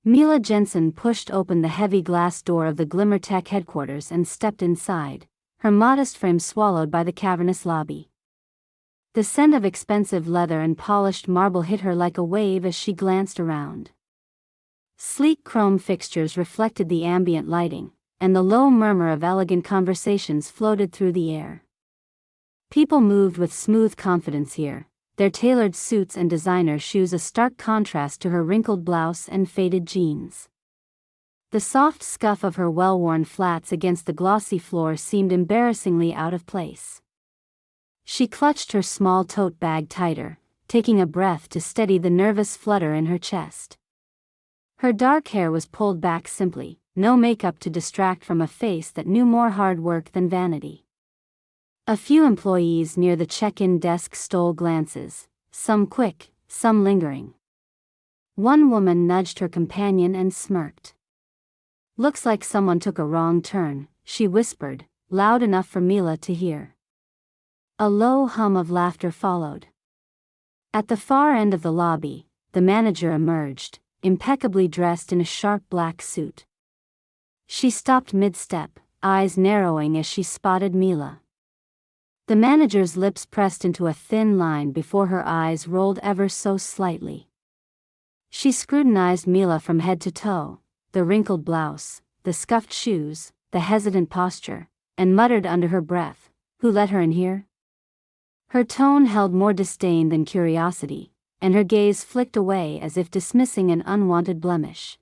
Mila Jensen pushed open the heavy glass door of the Glimmer Tech headquarters and stepped inside, her modest frame swallowed by the cavernous lobby. The scent of expensive leather and polished marble hit her like a wave as she glanced around. Sleek chrome fixtures reflected the ambient lighting, and the low murmur of elegant conversations floated through the air. People moved with smooth confidence here, their tailored suits and designer shoes a stark contrast to her wrinkled blouse and faded jeans. The soft scuff of her well-worn flats against the glossy floor seemed embarrassingly out of place. She clutched her small tote bag tighter, taking a breath to steady the nervous flutter in her chest. Her dark hair was pulled back simply, no makeup to distract from a face that knew more hard work than vanity. A few employees near the check-in desk stole glances, some quick, some lingering. One woman nudged her companion and smirked. "Looks like someone took a wrong turn," she whispered, loud enough for Mila to hear. A low hum of laughter followed. At the far end of the lobby, the manager emerged, impeccably dressed in a sharp black suit. She stopped mid-step, eyes narrowing as she spotted Mila. The manager's lips pressed into a thin line before her eyes rolled ever so slightly. She scrutinized Mila from head to toe, the wrinkled blouse, the scuffed shoes, the hesitant posture, and muttered under her breath, "Who let her in here?" Her tone held more disdain than curiosity, and her gaze flicked away as if dismissing an unwanted blemish.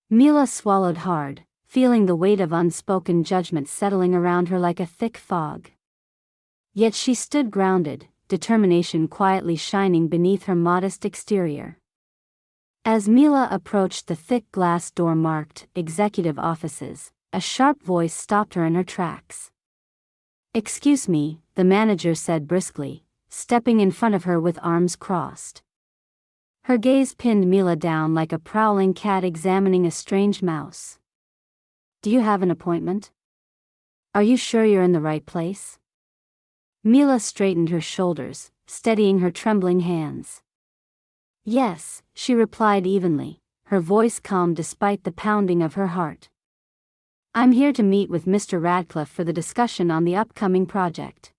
Mila swallowed hard, feeling the weight of unspoken judgment settling around her like a thick fog. Yet she stood grounded, determination quietly shining beneath her modest exterior. As Mila approached the thick glass door marked "Executive Offices," a sharp voice stopped her in her tracks. "Excuse me," the manager said briskly, stepping in front of her with arms crossed. Her gaze pinned Mila down like a prowling cat examining a strange mouse. "Do you have an appointment? Are you sure you're in the right place?" Mila straightened her shoulders, steadying her trembling hands. "Yes," she replied evenly, her voice calm despite the pounding of her heart. "I'm here to meet with Mr. Radcliffe for the discussion on the upcoming project.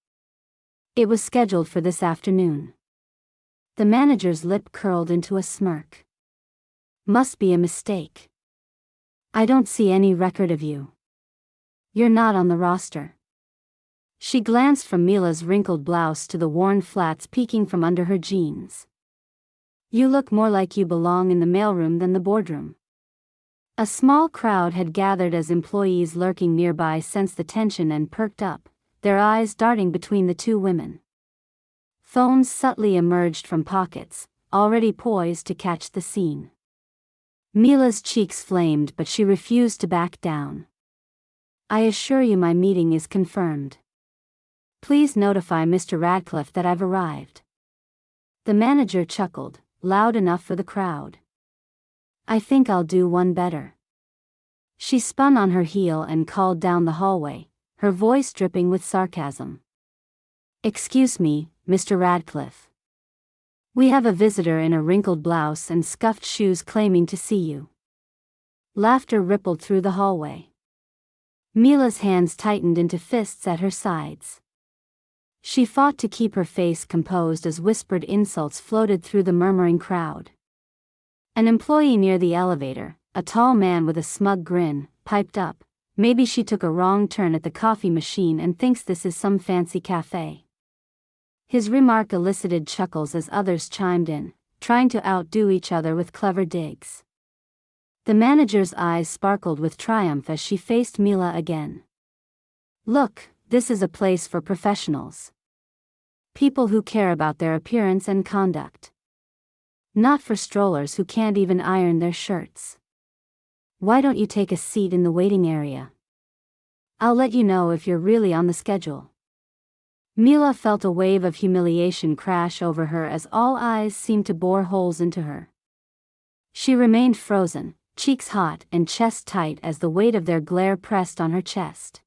It was scheduled for this afternoon." The manager's lip curled into a smirk. "Must be a mistake. I don't see any record of you. You're not on the roster." She glanced from Mila's wrinkled blouse to the worn flats peeking from under her jeans. "You look more like you belong in the mailroom than the boardroom." A small crowd had gathered as employees lurking nearby sensed the tension and perked up, their eyes darting between the two women. Phones subtly emerged from pockets, already poised to catch the scene. Mila's cheeks flamed, but she refused to back down. "I assure you my meeting is confirmed. Please notify Mr. Radcliffe that I've arrived." The manager chuckled, loud enough for the crowd. "I think I'll do one better." She spun on her heel and called down the hallway, her voice dripping with sarcasm. "Excuse me, Mr. Radcliffe. We have a visitor in a wrinkled blouse and scuffed shoes claiming to see you." Laughter rippled through the hallway. Mila's hands tightened into fists at her sides. She fought to keep her face composed as whispered insults floated through the murmuring crowd. An employee near the elevator, a tall man with a smug grin, piped up, "Maybe she took a wrong turn at the coffee machine and thinks this is some fancy cafe." His remark elicited chuckles as others chimed in, trying to outdo each other with clever digs. The manager's eyes sparkled with triumph as she faced Mila again. "Look, this is a place for professionals. People who care about their appearance and conduct. Not for strollers who can't even iron their shirts. Why don't you take a seat in the waiting area? I'll let you know if you're really on the schedule." Mila felt a wave of humiliation crash over her as all eyes seemed to bore holes into her. She remained frozen, cheeks hot and chest tight as the weight of their glare pressed on her chest.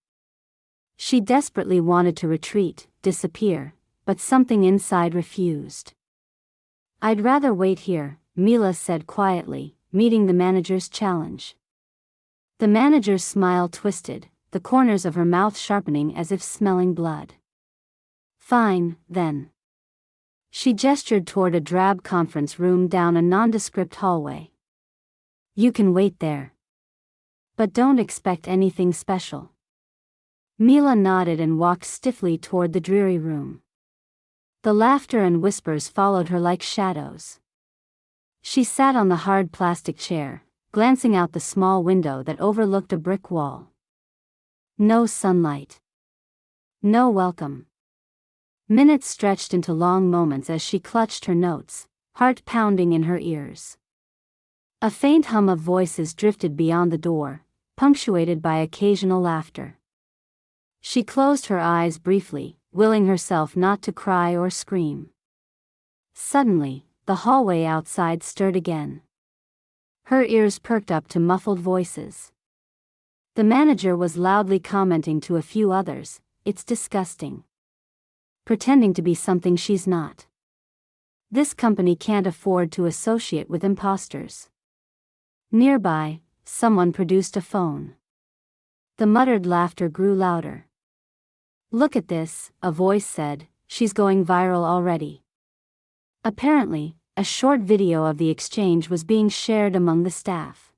She desperately wanted to retreat, disappear, but something inside refused. "I'd rather wait here," Mila said quietly, meeting the manager's challenge. The manager's smile twisted, the corners of her mouth sharpening as if smelling blood. Fine, then. She gestured toward a drab conference room down a nondescript hallway. You can wait there. But don't expect anything special. Mila nodded and walked stiffly toward the dreary room. The laughter and whispers followed her like shadows. She sat on the hard plastic chair, glancing out the small window that overlooked a brick wall. No sunlight. No welcome. Minutes stretched into long moments as she clutched her notes, heart pounding in her ears. A faint hum of voices drifted beyond the door, punctuated by occasional laughter. She closed her eyes briefly, willing herself not to cry or scream. Suddenly, the hallway outside stirred again. Her ears perked up to muffled voices. The manager was loudly commenting to a few others, "It's disgusting. Pretending to be something she's not. This company can't afford to associate with imposters." Nearby, someone produced a phone. The muttered laughter grew louder. "Look at this," a voice said, "she's going viral already." Apparently, a short video of the exchange was being shared among the staff.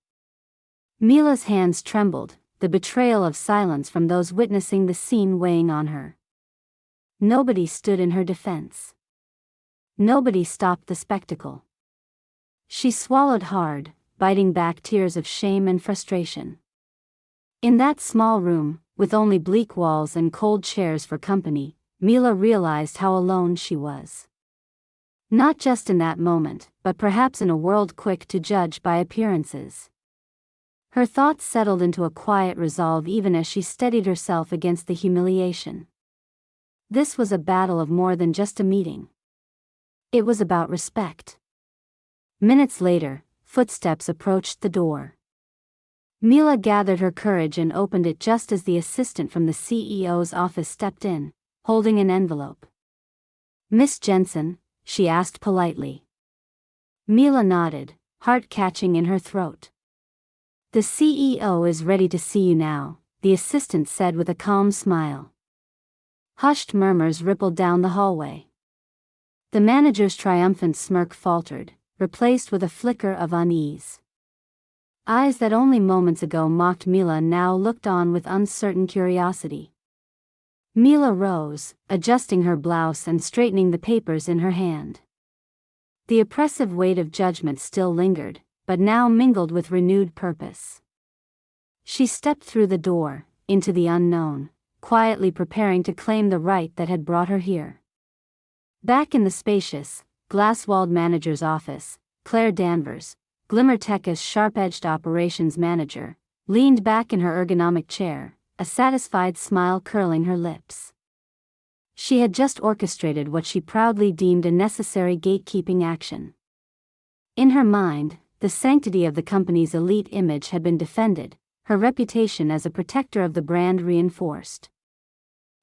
Mila's hands trembled, the betrayal of silence from those witnessing the scene weighing on her. Nobody stood in her defense. Nobody stopped the spectacle. She swallowed hard, biting back tears of shame and frustration. In that small room, with only bleak walls and cold chairs for company, Mila realized how alone she was. Not just in that moment, but perhaps in a world quick to judge by appearances. Her thoughts settled into a quiet resolve even as she steadied herself against the humiliation. This was a battle of more than just a meeting. It was about respect. Minutes later, footsteps approached the door. Mila gathered her courage and opened it just as the assistant from the CEO's office stepped in, holding an envelope. "Miss Jensen?" she asked politely. Mila nodded, heart catching in her throat. "The CEO is ready to see you now," the assistant said with a calm smile. Hushed murmurs rippled down the hallway. The manager's triumphant smirk faltered, replaced with a flicker of unease. Eyes that only moments ago mocked Mila now looked on with uncertain curiosity. Mila rose, adjusting her blouse and straightening the papers in her hand. The oppressive weight of judgment still lingered, but now mingled with renewed purpose. She stepped through the door, into the unknown, quietly preparing to claim the right that had brought her here. Back in the spacious, glass-walled manager's office, Claire Danvers, Glimmertech's sharp-edged operations manager, leaned back in her ergonomic chair, a satisfied smile curling her lips. She had just orchestrated what she proudly deemed a necessary gatekeeping action. In her mind, the sanctity of the company's elite image had been defended, her reputation as a protector of the brand reinforced.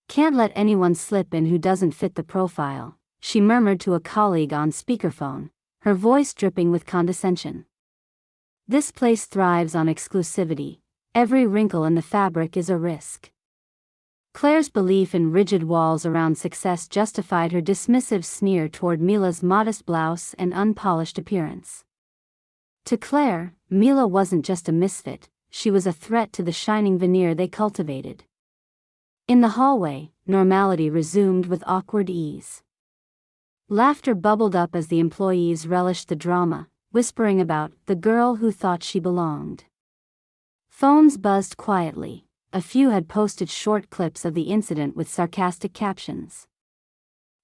"Can't let anyone slip in who doesn't fit the profile," she murmured to a colleague on speakerphone, her voice dripping with condescension. "This place thrives on exclusivity. Every wrinkle in the fabric is a risk." Claire's belief in rigid walls around success justified her dismissive sneer toward Mila's modest blouse and unpolished appearance. To Claire, Mila wasn't just a misfit, she was a threat to the shining veneer they cultivated. In the hallway, normality resumed with awkward ease. Laughter bubbled up as the employees relished the drama, whispering about the girl who thought she belonged. Phones buzzed quietly. A few had posted short clips of the incident with sarcastic captions.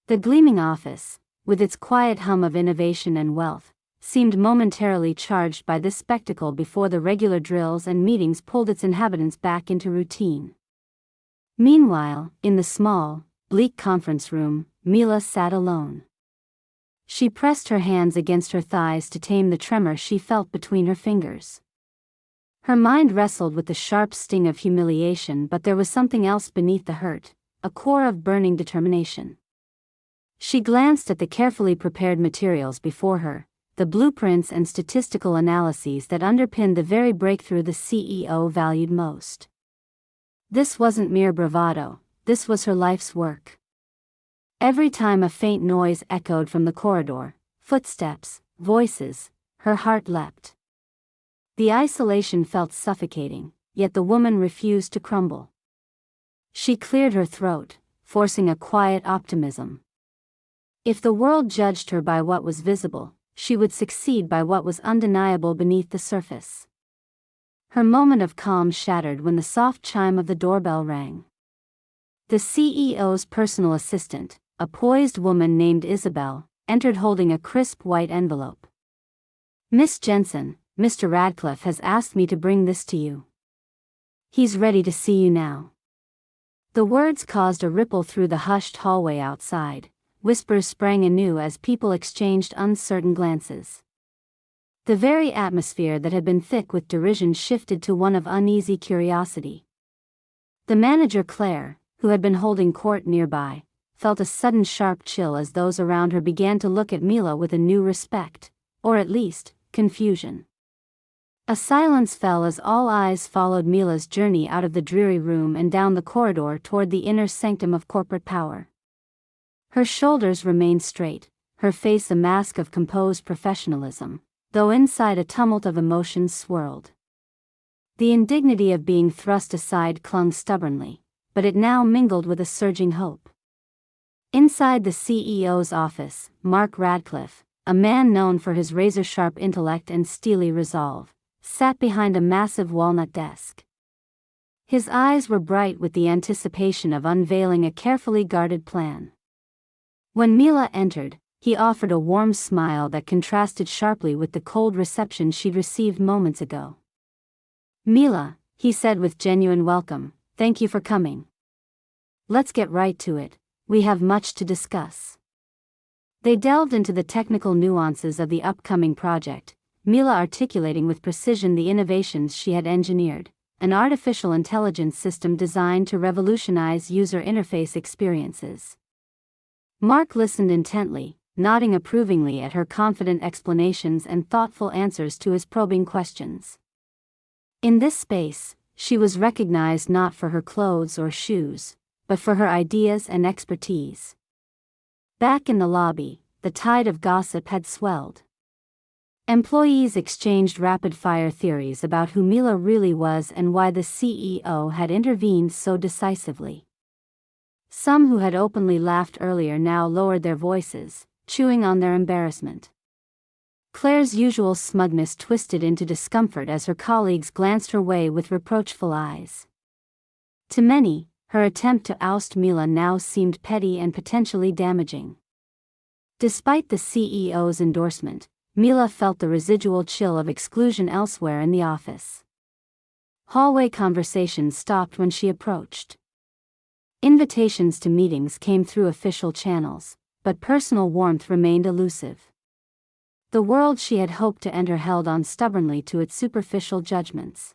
The gleaming office, with its quiet hum of innovation and wealth, seemed momentarily charged by this spectacle before the regular drills and meetings pulled its inhabitants back into routine. Meanwhile, in the small, bleak conference room, Mila sat alone. She pressed her hands against her thighs to tame the tremor she felt between her fingers. Her mind wrestled with the sharp sting of humiliation, but there was something else beneath the hurt, a core of burning determination. She glanced at the carefully prepared materials before her, the blueprints and statistical analyses that underpinned the very breakthrough the CEO valued most. This wasn't mere bravado, this was her life's work. Every time a faint noise echoed from the corridor, footsteps, voices, her heart leapt. The isolation felt suffocating, yet the woman refused to crumble. She cleared her throat, forcing a quiet optimism. If the world judged her by what was visible, she would succeed by what was undeniable beneath the surface. Her moment of calm shattered when the soft chime of the doorbell rang. The CEO's personal assistant, a poised woman named Isabel, entered holding a crisp white envelope. "Miss Jensen, Mr. Radcliffe has asked me to bring this to you. He's ready to see you now." The words caused a ripple through the hushed hallway outside. Whispers sprang anew as people exchanged uncertain glances. The very atmosphere that had been thick with derision shifted to one of uneasy curiosity. The manager, Claire, who had been holding court nearby, felt a sudden sharp chill as those around her began to look at Mila with a new respect, or at least, confusion. A silence fell as all eyes followed Mila's journey out of the dreary room and down the corridor toward the inner sanctum of corporate power. Her shoulders remained straight, her face a mask of composed professionalism, though inside a tumult of emotions swirled. The indignity of being thrust aside clung stubbornly, but it now mingled with a surging hope. Inside the CEO's office, Mark Radcliffe, a man known for his razor-sharp intellect and steely resolve, sat behind a massive walnut desk. His eyes were bright with the anticipation of unveiling a carefully guarded plan. When Mila entered, he offered a warm smile that contrasted sharply with the cold reception she'd received moments ago. "Mila," he said with genuine welcome, "thank you for coming. Let's get right to it, we have much to discuss." They delved into the technical nuances of the upcoming project, Mila articulating with precision the innovations she had engineered, an artificial intelligence system designed to revolutionize user interface experiences. Mark listened intently, nodding approvingly at her confident explanations and thoughtful answers to his probing questions. In this space, she was recognized not for her clothes or shoes, but for her ideas and expertise. Back in the lobby, the tide of gossip had swelled. Employees exchanged rapid-fire theories about who Mila really was and why the CEO had intervened so decisively. Some who had openly laughed earlier now lowered their voices, chewing on their embarrassment. Claire's usual smugness twisted into discomfort as her colleagues glanced her way with reproachful eyes. To many, her attempt to oust Mila now seemed petty and potentially damaging. Despite the CEO's endorsement, Mila felt the residual chill of exclusion elsewhere in the office. Hallway conversations stopped when she approached. Invitations to meetings came through official channels, but personal warmth remained elusive. The world she had hoped to enter held on stubbornly to its superficial judgments.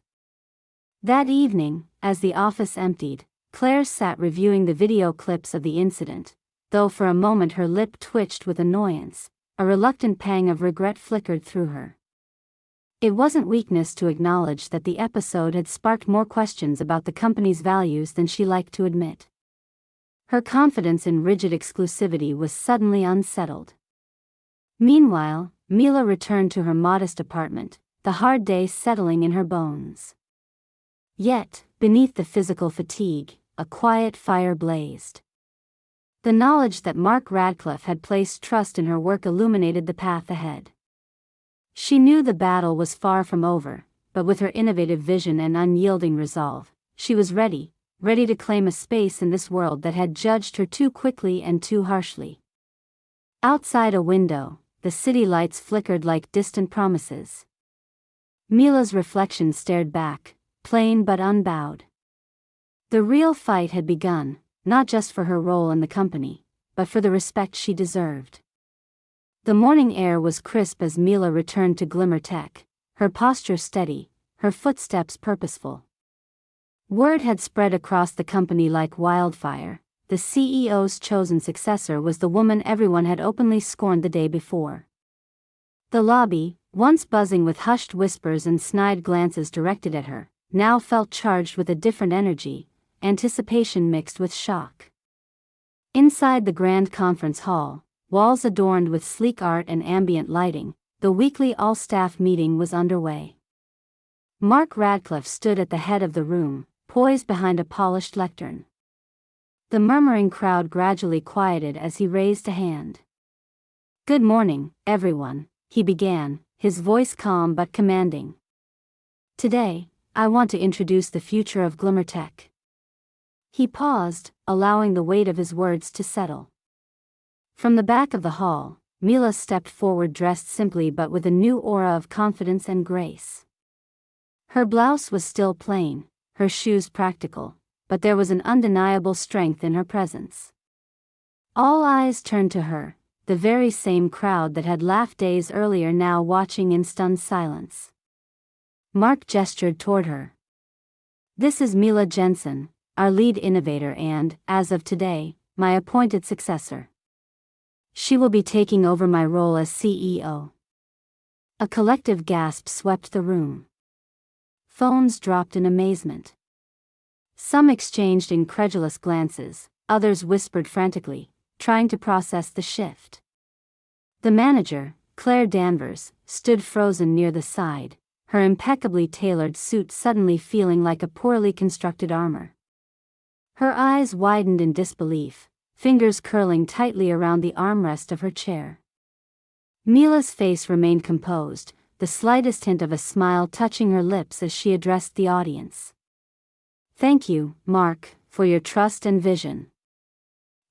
That evening, as the office emptied, Claire sat reviewing the video clips of the incident, though for a moment her lip twitched with annoyance, a reluctant pang of regret flickered through her. It wasn't weakness to acknowledge that the episode had sparked more questions about the company's values than she liked to admit. Her confidence in rigid exclusivity was suddenly unsettled. Meanwhile, Mila returned to her modest apartment, the hard day settling in her bones. Yet, beneath the physical fatigue, a quiet fire blazed. The knowledge that Mark Radcliffe had placed trust in her work illuminated the path ahead. She knew the battle was far from over, but with her innovative vision and unyielding resolve, she was ready to claim a space in this world that had judged her too quickly and too harshly. Outside a window, the city lights flickered like distant promises. Mila's reflection stared back, plain but unbowed. The real fight had begun, not just for her role in the company, but for the respect she deserved. The morning air was crisp as Mila returned to Glimmer Tech, her posture steady, her footsteps purposeful. Word had spread across the company like wildfire. The CEO's chosen successor was the woman everyone had openly scorned the day before. The lobby, once buzzing with hushed whispers and snide glances directed at her, now felt charged with a different energy, anticipation mixed with shock. Inside the grand conference hall, walls adorned with sleek art and ambient lighting, the weekly all-staff meeting was underway. Mark Radcliffe stood at the head of the room, poised behind a polished lectern. The murmuring crowd gradually quieted as he raised a hand. "Good morning, everyone," he began, his voice calm but commanding. "Today, I want to introduce the future of glamour tech." He paused, allowing the weight of his words to settle. From the back of the hall, Mila stepped forward dressed simply but with a new aura of confidence and grace. Her blouse was still plain, her shoes practical, but there was an undeniable strength in her presence. All eyes turned to her, the very same crowd that had laughed days earlier now watching in stunned silence. Mark gestured toward her. "This is Mila Jensen, our lead innovator and, as of today, my appointed successor. She will be taking over my role as CEO." A collective gasp swept the room. Phones dropped in amazement. Some exchanged incredulous glances, others whispered frantically, trying to process the shift. The manager, Claire Danvers, stood frozen near the side, her impeccably tailored suit suddenly feeling like a poorly constructed armor. Her eyes widened in disbelief, fingers curling tightly around the armrest of her chair. Mila's face remained composed, the slightest hint of a smile touching her lips as she addressed the audience. "Thank you, Mark, for your trust and vision.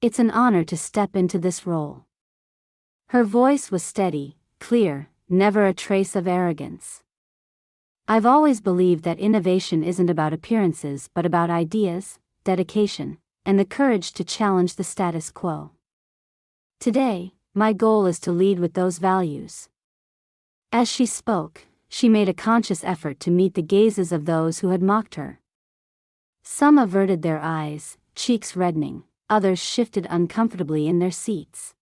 It's an honor to step into this role." Her voice was steady, clear, never a trace of arrogance. "I've always believed that innovation isn't about appearances but about ideas, dedication, and the courage to challenge the status quo. Today, my goal is to lead with those values." As she spoke, she made a conscious effort to meet the gazes of those who had mocked her. Some averted their eyes, cheeks reddening, others shifted uncomfortably in their seats.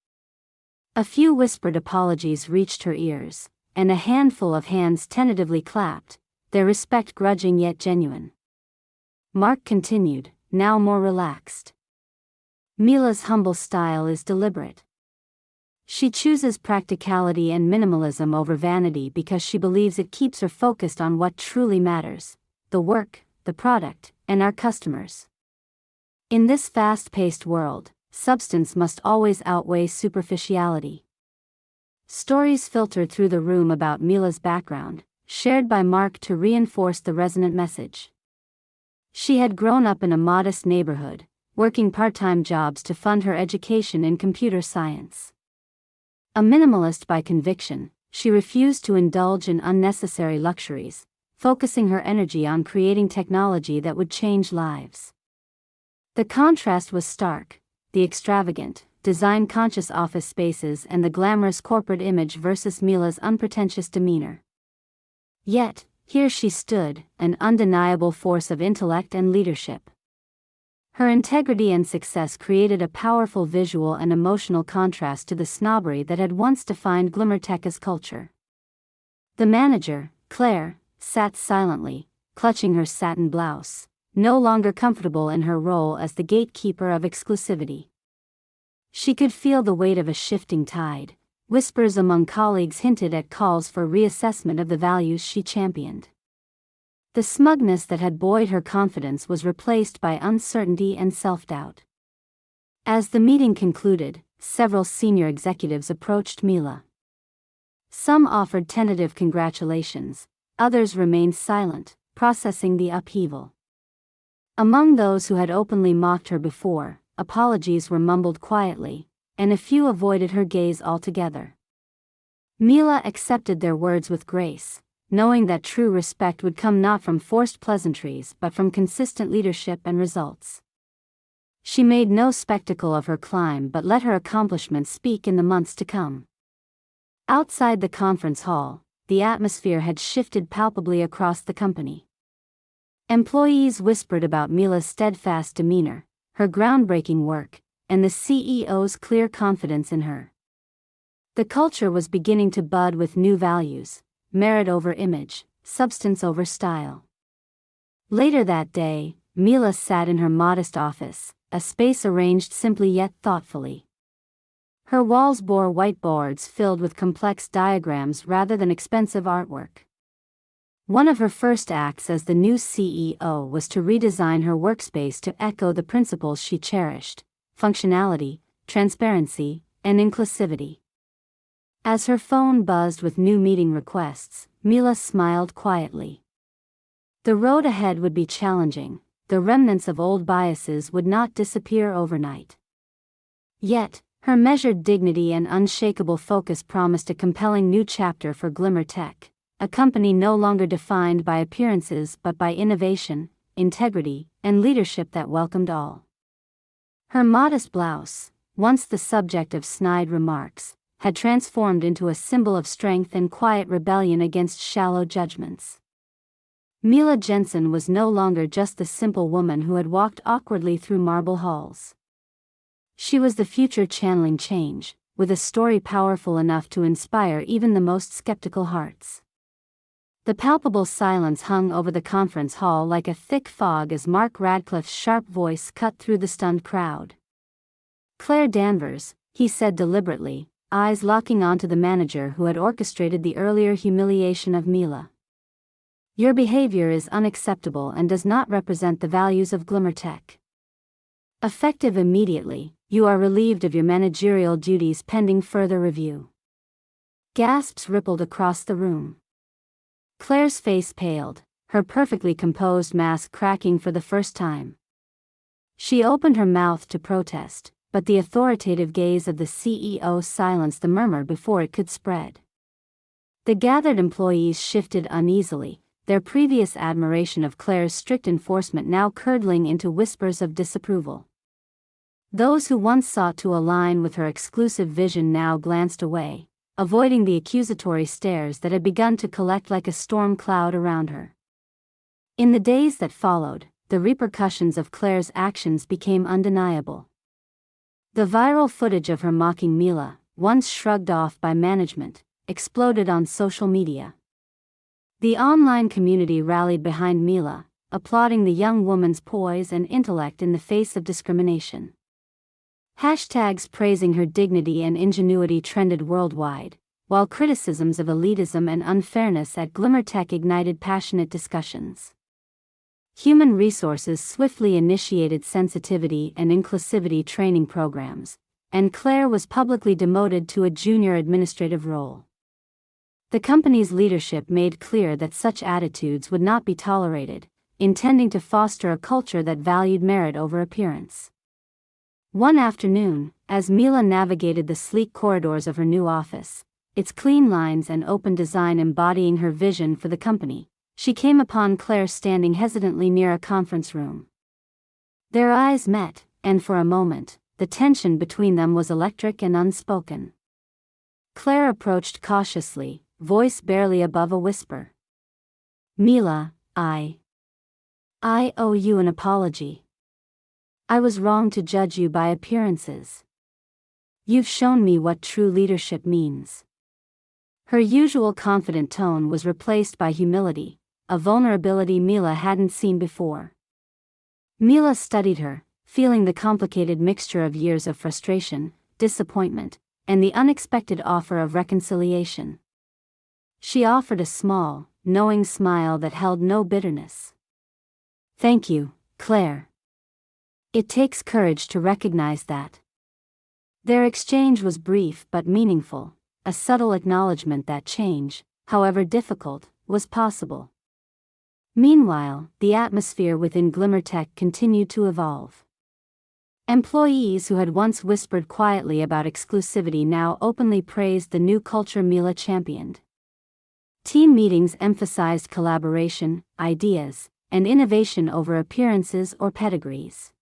A few whispered apologies reached her ears, and a handful of hands tentatively clapped, their respect grudging yet genuine. Mark continued, now more relaxed. "Mila's humble style is deliberate. She chooses practicality and minimalism over vanity because she believes it keeps her focused on what truly matters: the work, the product, and our customers. In this fast-paced world, substance must always outweigh superficiality." Stories filtered through the room about Mila's background, shared by Mark to reinforce the resonant message. She had grown up in a modest neighborhood, working part-time jobs to fund her education in computer science. A minimalist by conviction, she refused to indulge in unnecessary luxuries, focusing her energy on creating technology that would change lives. The contrast was stark: the extravagant, design-conscious office spaces and the glamorous corporate image versus Mila's unpretentious demeanor. Yet, here she stood, an undeniable force of intellect and leadership. Her integrity and success created a powerful visual and emotional contrast to the snobbery that had once defined glamour tech as culture. The manager, Claire, sat silently, clutching her satin blouse, no longer comfortable in her role as the gatekeeper of exclusivity. She could feel the weight of a shifting tide. Whispers among colleagues hinted at calls for reassessment of the values she championed. The smugness that had buoyed her confidence was replaced by uncertainty and self-doubt. As the meeting concluded, several senior executives approached Mila. Some offered tentative congratulations, others remained silent, processing the upheaval. Among those who had openly mocked her before, apologies were mumbled quietly, and a few avoided her gaze altogether. Mila accepted their words with grace, knowing that true respect would come not from forced pleasantries but from consistent leadership and results. She made no spectacle of her climb but let her accomplishments speak in the months to come. Outside the conference hall, the atmosphere had shifted palpably across the company. Employees whispered about Mila's steadfast demeanor, her groundbreaking work, and the CEO's clear confidence in her. The culture was beginning to bud with new values: merit over image, substance over style. Later that day, Mila sat in her modest office, a space arranged simply yet thoughtfully. Her walls bore whiteboards filled with complex diagrams rather than expensive artwork. One of her first acts as the new CEO was to redesign her workspace to echo the principles she cherished: functionality, transparency, and inclusivity. As her phone buzzed with new meeting requests, Mila smiled quietly. The road ahead would be challenging. The remnants of old biases would not disappear overnight. Yet, her measured dignity and unshakable focus promised a compelling new chapter for Glimmer Tech, a company no longer defined by appearances but by innovation, integrity, and leadership that welcomed all. Her modest blouse, once the subject of snide remarks, had transformed into a symbol of strength and quiet rebellion against shallow judgments. Mila Jensen was no longer just the simple woman who had walked awkwardly through marble halls. She was the future channeling change, with a story powerful enough to inspire even the most skeptical hearts. The palpable silence hung over the conference hall like a thick fog as Mark Radcliffe's sharp voice cut through the stunned crowd. "Claire Danvers," he said deliberately, eyes locking onto the manager who had orchestrated the earlier humiliation of Mila. "Your behavior is unacceptable and does not represent the values of Glimmer Tech. Effective immediately, you are relieved of your managerial duties pending further review." Gasps rippled across the room. Claire's face paled, her perfectly composed mask cracking for the first time. She opened her mouth to protest, but the authoritative gaze of the CEO silenced the murmur before it could spread. The gathered employees shifted uneasily, their previous admiration of Claire's strict enforcement now curdling into whispers of disapproval. Those who once sought to align with her exclusive vision now glanced away, avoiding the accusatory stares that had begun to collect like a storm cloud around her. In the days that followed, the repercussions of Claire's actions became undeniable. The viral footage of her mocking Mila, once shrugged off by management, exploded on social media. The online community rallied behind Mila, applauding the young woman's poise and intellect in the face of discrimination. Hashtags praising her dignity and ingenuity trended worldwide, while criticisms of elitism and unfairness at Glimmer Tech ignited passionate discussions. Human Resources swiftly initiated sensitivity and inclusivity training programs, and Claire was publicly demoted to a junior administrative role. The company's leadership made clear that such attitudes would not be tolerated, intending to foster a culture that valued merit over appearance. One afternoon, as Mila navigated the sleek corridors of her new office, its clean lines and open design embodying her vision for the company, she came upon Claire standing hesitantly near a conference room. Their eyes met, and for a moment, the tension between them was electric and unspoken. Claire approached cautiously, voice barely above a whisper. "Mila, I owe you an apology. I was wrong to judge you by appearances. You've shown me what true leadership means." Her usual confident tone was replaced by humility, a vulnerability Mila hadn't seen before. Mila studied her, feeling the complicated mixture of years of frustration, disappointment, and the unexpected offer of reconciliation. She offered a small, knowing smile that held no bitterness. "Thank you, Claire. It takes courage to recognize that." Their exchange was brief but meaningful, a subtle acknowledgement that change, however difficult, was possible. Meanwhile, the atmosphere within Glimmer Tech continued to evolve. Employees who had once whispered quietly about exclusivity now openly praised the new culture Mila championed. Team meetings emphasized collaboration, ideas, and innovation over appearances or pedigrees.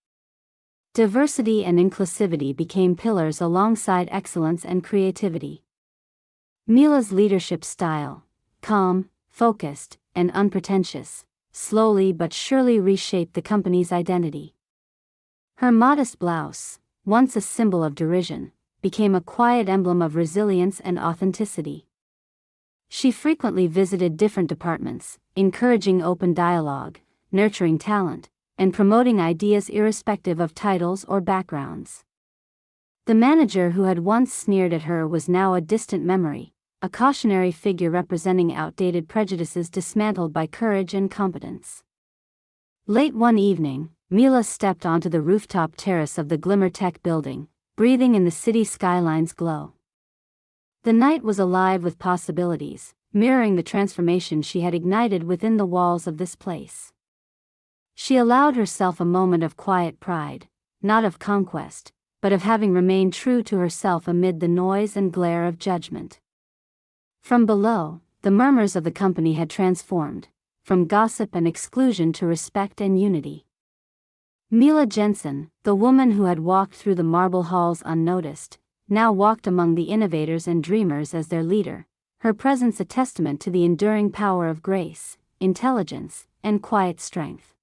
Diversity and inclusivity became pillars alongside excellence and creativity. Mila's leadership style, calm, focused, and unpretentious, slowly but surely reshaped the company's identity. Her modest blouse, once a symbol of derision, became a quiet emblem of resilience and authenticity. She frequently visited different departments, encouraging open dialogue, nurturing talent, and promoting ideas irrespective of titles or backgrounds. The manager who had once sneered at her was now a distant memory, a cautionary figure representing outdated prejudices dismantled by courage and competence. Late one evening, Mila stepped onto the rooftop terrace of the Glimmer Tech building, breathing in the city skyline's glow. The night was alive with possibilities, mirroring the transformation she had ignited within the walls of this place. She allowed herself a moment of quiet pride, not of conquest, but of having remained true to herself amid the noise and glare of judgment. From below, the murmurs of the company had transformed, from gossip and exclusion to respect and unity. Mila Jensen, the woman who had walked through the marble halls unnoticed, now walked among the innovators and dreamers as their leader, her presence a testament to the enduring power of grace, intelligence, and quiet strength.